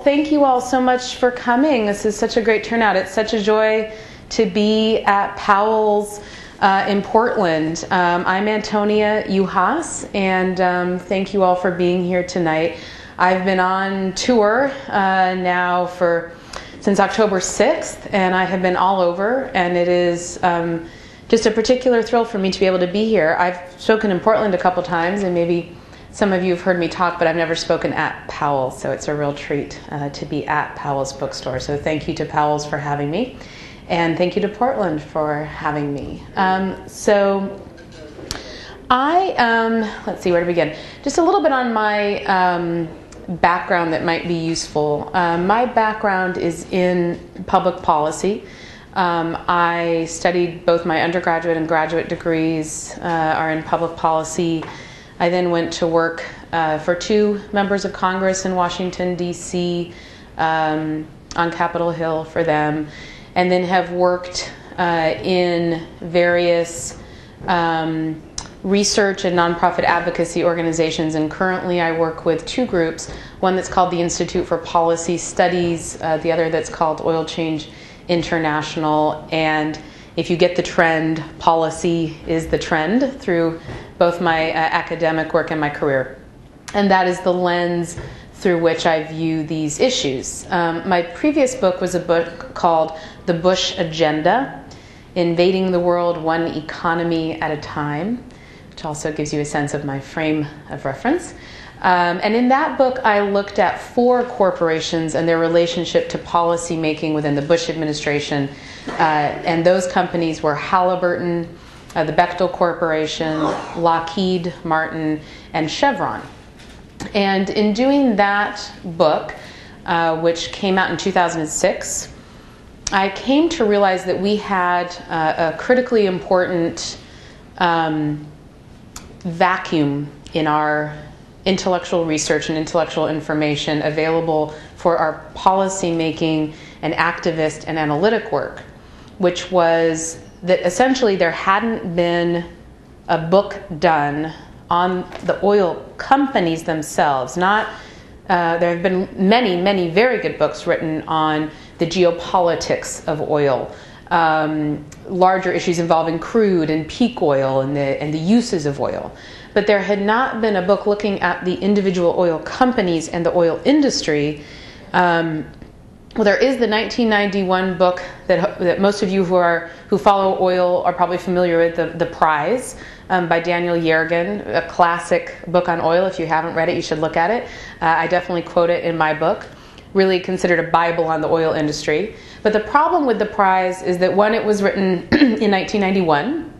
thank you all so much for coming. This is such a great turnout. It's such a joy to be at Powell's in Portland. I'm Antonia Juhasz, and thank you all for being here tonight. I've been on tour now since October 6th, and I have been all over, and it is just a particular thrill for me to be able to be here. I've spoken in Portland a couple times, and maybe some of you have heard me talk, but I've never spoken at Powell's, so it's a real treat to be at Powell's bookstore. So thank you to Powell's for having me, and thank you to Portland for having me. Let's see where to begin. Just a little bit on my background that might be useful. My background is in public policy. I studied both my undergraduate and graduate degrees are in public policy. I then went to work for two members of Congress in Washington, D.C., on Capitol Hill for them, and then have worked in various research and nonprofit advocacy organizations. And currently I work with two groups, one that's called the Institute for Policy Studies, the other that's called Oil Change International. And if you get the trend, policy is the trend through both my academic work and my career. And that is the lens through which I view these issues. My previous book was a book called The Bush Agenda, Invading the World One Economy at a Time, which also gives you a sense of my frame of reference. And in that book, I looked at four corporations and their relationship to policy making within the Bush administration. And those companies were Halliburton, the Bechtel Corporation, Lockheed Martin, and Chevron. And in doing that book, which came out in 2006, I came to realize that we had a critically important vacuum in our intellectual research and intellectual information available for our policy making and activist and analytic work, which was that essentially there hadn't been a book done on the oil companies themselves. There have been many very good books written on the geopolitics of oil, larger issues involving crude and peak oil and the uses of oil. But there had not been a book looking at the individual oil companies and the oil industry. Well, there is the 1991 book that most of you who follow oil are probably familiar with, The Prize, by Daniel Yergin, a classic book on oil. If you haven't read it, you should look at it. I definitely quote it in my book. Really considered a Bible on the oil industry. But the problem with The Prize is that, one, it was written in 1991,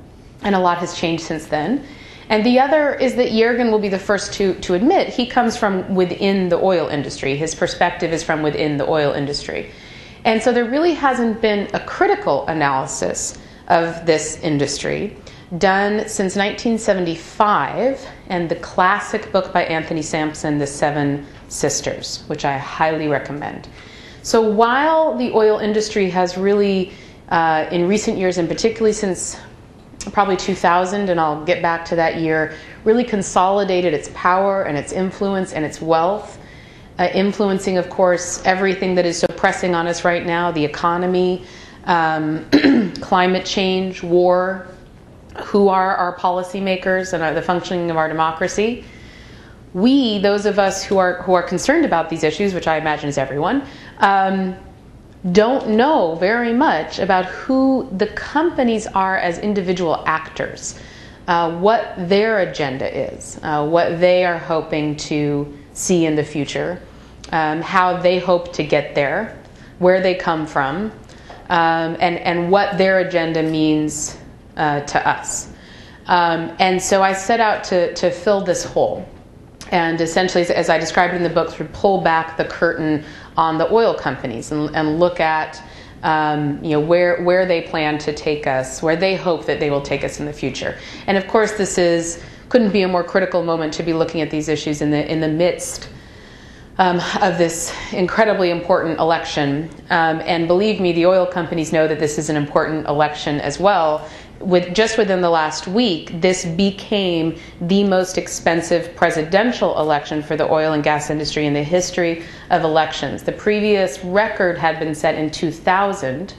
and a lot has changed since then. And the other is that Yergin will be the first to admit he comes from within the oil industry. His perspective is from within the oil industry. And so there really hasn't been a critical analysis of this industry done since 1975, and the classic book by Anthony Sampson, The Seven Sisters, which I highly recommend. So while the oil industry has really, in recent years, and particularly since probably 2000, and I'll get back to that year, really consolidated its power and its influence and its wealth, influencing, of course, everything that is so pressing on us right now, the economy, climate change, war, who are our policymakers and the functioning of our democracy. We, those of us who are concerned about these issues, which I imagine is everyone, don't know very much about who the companies are as individual actors, what their agenda is, what they are hoping to see in the future, how they hope to get there, where they come from, and what their agenda means to us. And so I set out to fill this hole. And essentially, as I described in the book, to pull back the curtain on the oil companies and look at where they plan to take us, where they hope that they will take us in the future. And of course, couldn't be a more critical moment to be looking at these issues in the midst of this incredibly important election. And believe me, the oil companies know that this is an important election as well, within the last week, this became the most expensive presidential election for the oil and gas industry in the history of elections. The previous record had been set in 2000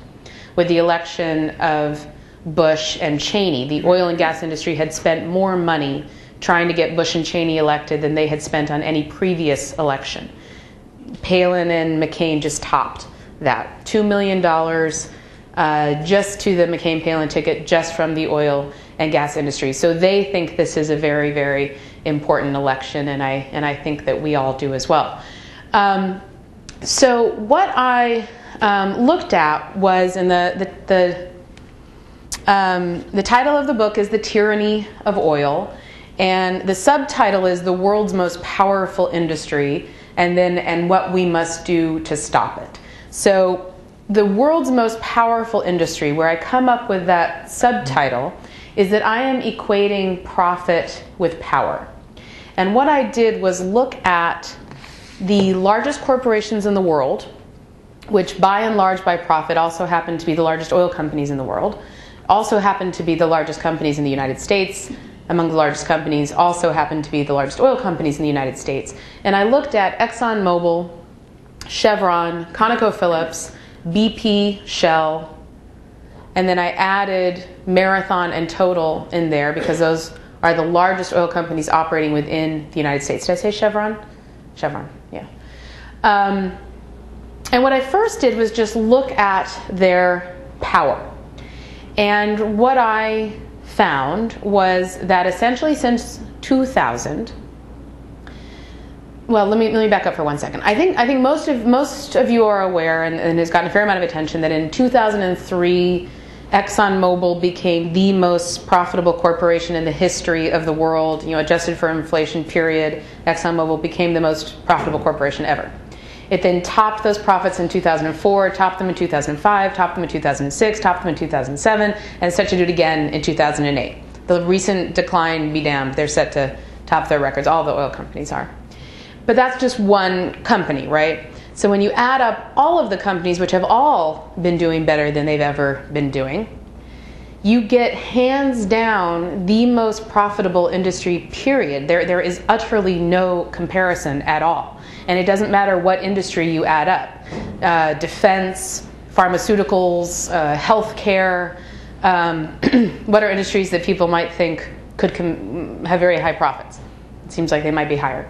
with the election of Bush and Cheney. The oil and gas industry had spent more money trying to get Bush and Cheney elected than they had spent on any previous election. Palin and McCain just topped that. $2 million just to the McCain-Palin ticket, just from the oil and gas industry. So they think this is a very, very important election, and I think that we all do as well. So what I looked at was, in the title of the book is The Tyranny of Oil, and the subtitle is The World's Most Powerful Industry, and what we must do to stop it. So the world's most powerful industry, where I come up with that subtitle, is that I am equating profit with power. And what I did was look at the largest corporations in the world, which by and large by profit also happen to be the largest oil companies in the world, also happen to be the largest companies in the United States. Among the largest companies also happen to be the largest oil companies in the United States. And I looked at ExxonMobil, Chevron, ConocoPhillips, BP, Shell, and then I added Marathon and Total in there because those are the largest oil companies operating within the United States. Did I say Chevron? Chevron, yeah. And what I first did was just look at their power. And what I found was that essentially since 2000, well, let me back up for 1 second. I think most of you are aware, and has gotten a fair amount of attention, that in 2003, ExxonMobil became the most profitable corporation in the history of the world. Adjusted for inflation, period. ExxonMobil became the most profitable corporation ever. It then topped those profits in 2004, topped them in 2005, topped them in 2006, topped them in 2007, and it's set to do it again in 2008. The recent decline be damned. They're set to top their records. All the oil companies are. But that's just one company, right? So when you add up all of the companies, which have all been doing better than they've ever been doing, you get hands down the most profitable industry, period. There is utterly no comparison at all. And it doesn't matter what industry you add up. Defense, pharmaceuticals, healthcare, what are industries that people might think could have very high profits? It seems like they might be higher.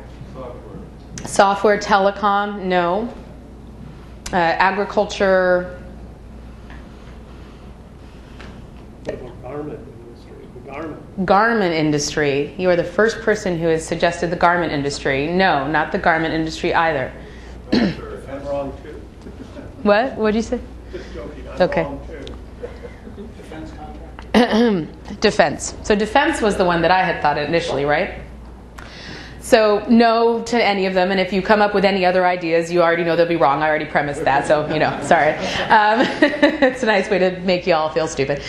Software, telecom, no. Agriculture. Garment industry. You are the first person who has suggested the garment industry. No, not the garment industry either. I'm wrong too. What? What did you say? Just joking. I'm okay. wrong too. Defense contract. Defense. So defense was the one that I had thought initially, right? So no to any of them, and if you come up with any other ideas, you already know they'll be wrong. I already premised that, so sorry. It's a nice way to make you all feel stupid.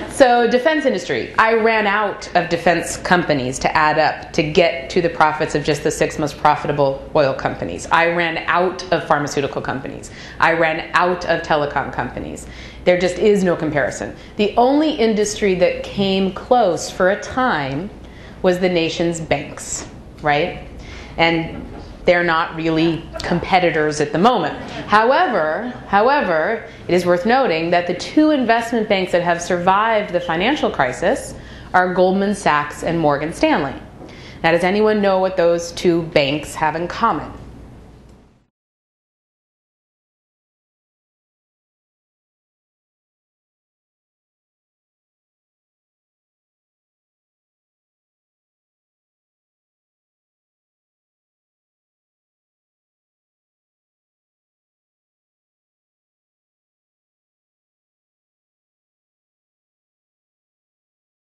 So defense industry. I ran out of defense companies to add up to get to the profits of just the 6 most profitable oil companies. I ran out of pharmaceutical companies. I ran out of telecom companies. There just is no comparison. The only industry that came close for a time was the nation's banks, right? And they're not really competitors at the moment. However, it is worth noting that the 2 investment banks that have survived the financial crisis are Goldman Sachs and Morgan Stanley. Now, does anyone know what those 2 banks have in common?